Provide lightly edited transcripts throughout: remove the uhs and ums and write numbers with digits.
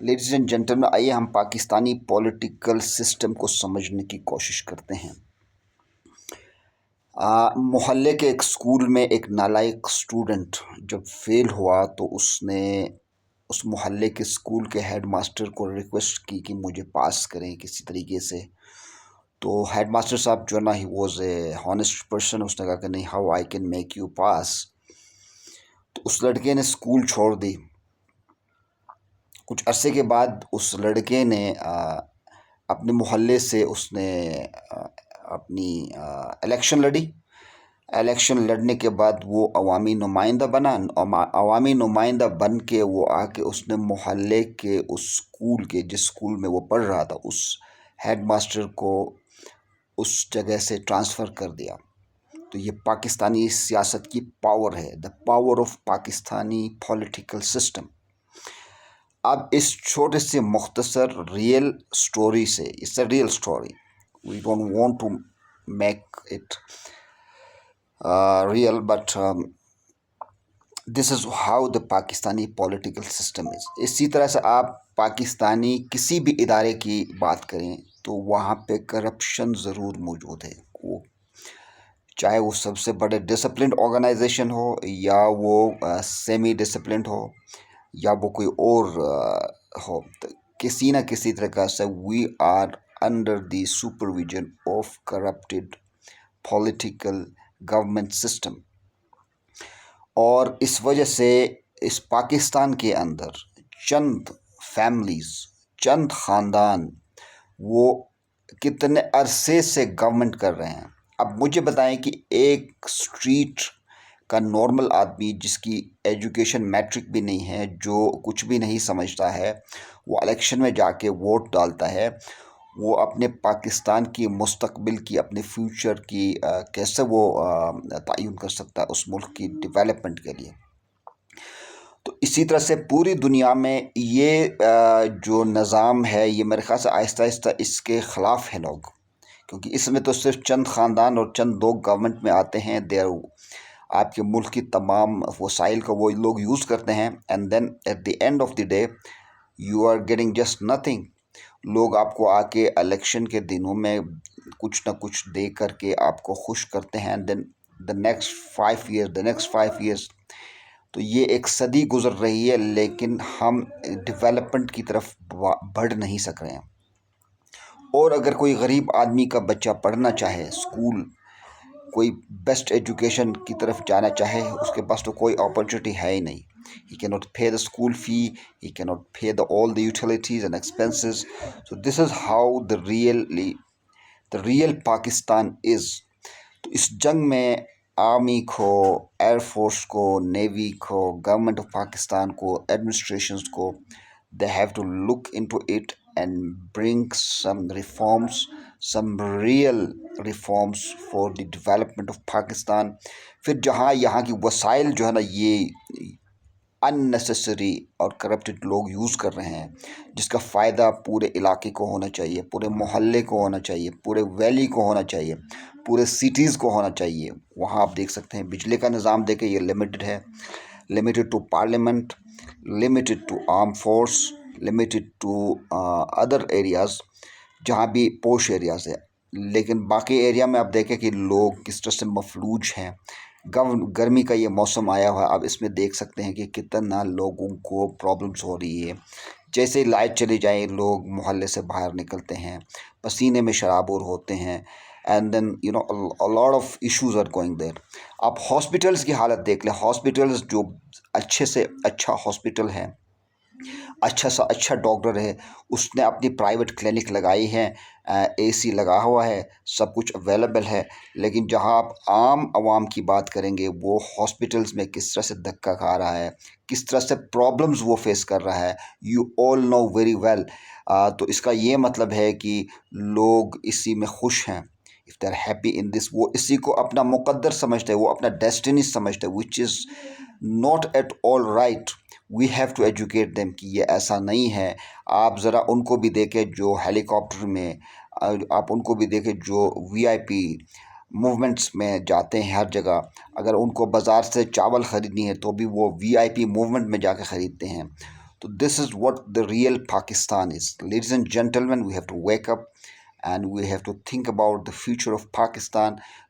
Ladies and gentleman, آئیے ہم Pakistani political system کو سمجھنے کی کوشش کرتے ہیں۔ محلے کے ایک اسکول میں ایک نالائق اسٹوڈنٹ جب فیل ہوا تو اس نے اس محلے کے اسکول کے ہیڈ ماسٹر کو ریکویسٹ کی کہ مجھے پاس کریں کسی طریقے سے۔ تو ہیڈ ماسٹر صاحب جو ہے نا، he was a honest person, اس نے کہا کہ نہیں، how I can make you pass. تو اس لڑکے نے اسکول چھوڑ دی۔ کچھ عرصے کے بعد اس لڑکے نے اپنے محلے سے اس نے اپنی الیکشن لڑی۔ الیکشن لڑنے کے بعد وہ عوامی نمائندہ بنا۔ عوامی نمائندہ بن کے وہ آ کے اس نے محلے کے اس اسکول کے، جس اسکول میں وہ پڑھ رہا تھا، اس ہیڈ ماسٹر کو اس جگہ سے ٹرانسفر کر دیا۔ تو یہ پاکستانی سیاست کی پاور ہے، the power of Pakistani political system. اب اس چھوٹے سے مختصر ریئل سٹوری سے، it's a real story, we don't want to make it real, but this is how the Pakistani political system is. اسی طرح سے آپ پاکستانی کسی بھی ادارے کی بات کریں تو وہاں پہ کرپشن ضرور موجود ہے، چاہے وہ سب سے بڑے ڈسپلنڈ آرگنائزیشن ہو، یا وہ سیمی ڈسپلنڈ ہو، یا وہ کوئی اور ہو، کسی نہ کسی طرح سے we are under the supervision of corrupted political government system. اور اس وجہ سے اس پاکستان کے اندر چند فیملیز، چند خاندان، وہ کتنے عرصے سے گورنمنٹ کر رہے ہیں۔ اب مجھے بتائیں کہ ایک اسٹریٹ کا نارمل آدمی جس کی ایجوکیشن میٹرک بھی نہیں ہے، جو کچھ بھی نہیں سمجھتا ہے، وہ الیکشن میں جا کے ووٹ ڈالتا ہے، وہ اپنے پاکستان کی مستقبل کی، اپنے فیوچر کی کیسے وہ تعین کر سکتا ہے اس ملک کی ڈیولپمنٹ کے لیے۔ تو اسی طرح سے پوری دنیا میں یہ جو نظام ہے، یہ میرے خیال سے آہستہ آہستہ اس کے خلاف ہے لوگ، کیونکہ اس میں تو صرف چند خاندان اور چند لوگ گورنمنٹ میں آتے ہیں، آپ کے ملک کی تمام وسائل کا وہ لوگ یوز کرتے ہیں، and then at the end of the day you are getting just nothing. لوگ آپ کو آ کے الیکشن کے دنوں میں کچھ نہ کچھ دے کر کے آپ کو خوش کرتے ہیں، and then the next 5 years, تو یہ ایک صدی گزر رہی ہے، لیکن ہم ڈیولپمنٹ کی طرف بڑھ نہیں سک رہے ہیں۔ اور اگر کوئی غریب آدمی کا بچہ پڑھنا چاہے، اسکول، کوئی بیسٹ ایجوکیشن کی طرف جانا چاہے، اس کے پاس تو کوئی اپرچونیٹی ہے ہی نہیں۔ He cannot pay the school fee, he cannot pay all the utilities and expenses. So this is how the real Pakistan is. تو اس جنگ میں آرمی کو، ایئر فورس کو، نیوی کو، گورنمنٹ آف پاکستان کو، ایڈمنسٹریشنز کو، they have to look into it and bring some reforms, some real reforms for the development of Pakistan. پھر جہاں یہاں کی وسائل جو ہے نا، یہ unnecessary اور کرپٹڈ لوگ یوز کر رہے ہیں، جس کا فائدہ پورے علاقے کو ہونا چاہیے، پورے محلے کو ہونا چاہیے، پورے ویلی کو ہونا چاہیے، پورے سٹیز کو ہونا چاہیے۔ وہاں آپ دیکھ سکتے ہیں بجلی کا نظام دیکھیں، یہ لمیٹڈ ہے، limited to parliament, limited to arm force, limited to other areas جہاں بھی پوش ایریاز ہے۔ لیکن باقی ایریا میں آپ دیکھیں کہ لوگ کس طرح سے مفلوج ہیں۔ گرمی کا یہ موسم آیا ہوا ہے، آپ اس میں دیکھ سکتے ہیں کہ کتنا لوگوں کو پرابلمس ہو رہی ہے۔ جیسے لائٹ چلی جائے، لوگ محلے سے باہر نکلتے ہیں، پسینے میں شرابور ہوتے ہیں، and then a lot of issues are going there۔ آپ ہاسپٹلس کی حالت دیکھ لیں، ہاسپٹلس جو اچھے سے اچھا ہاسپٹل ہے، اچھا سا اچھا ڈاکٹر ہے، اس نے اپنی پرائیویٹ کلینک لگائی ہے، اے سی لگا ہوا ہے، سب کچھ اویلیبل ہے، لیکن جہاں آپ عام عوام کی بات کریں گے، وہ ہاسپٹلس میں کس طرح سے دھکا کھا رہا ہے، کس طرح سے پرابلمز وہ فیس کر رہا ہے، you all know very well. تو اس کا یہ مطلب ہے کہ لوگ اسی میں خوش ہیں، if they are happy in this، وہ اسی کو اپنا مقدر سمجھتے ہیں، وہ اپنا ڈیسٹینی سمجھتے ہیں، which is not at all right۔ we have to educate them کہ یہ ایسا نہیں ہے۔ آپ ذرا ان کو بھی دیکھیں جو ہیلی کاپٹر میں، آپ ان کو بھی دیکھیں جو وی آئی پی موومنٹس میں جاتے ہیں ہر جگہ۔ اگر ان کو بازار سے چاول خریدنی ہے تو بھی وہ وی آئی پی موومنٹ میں جا کے خریدتے ہیں۔ So this is what the real Pakistan is. Ladies and gentlemen, we have to wake up and we have to think about the future of Pakistan.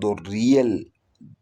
the real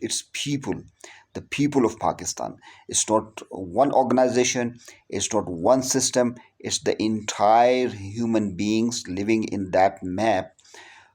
it's people, the people of Pakistan. It's not one organization, it's not one system, it's the entire human beings living in that map.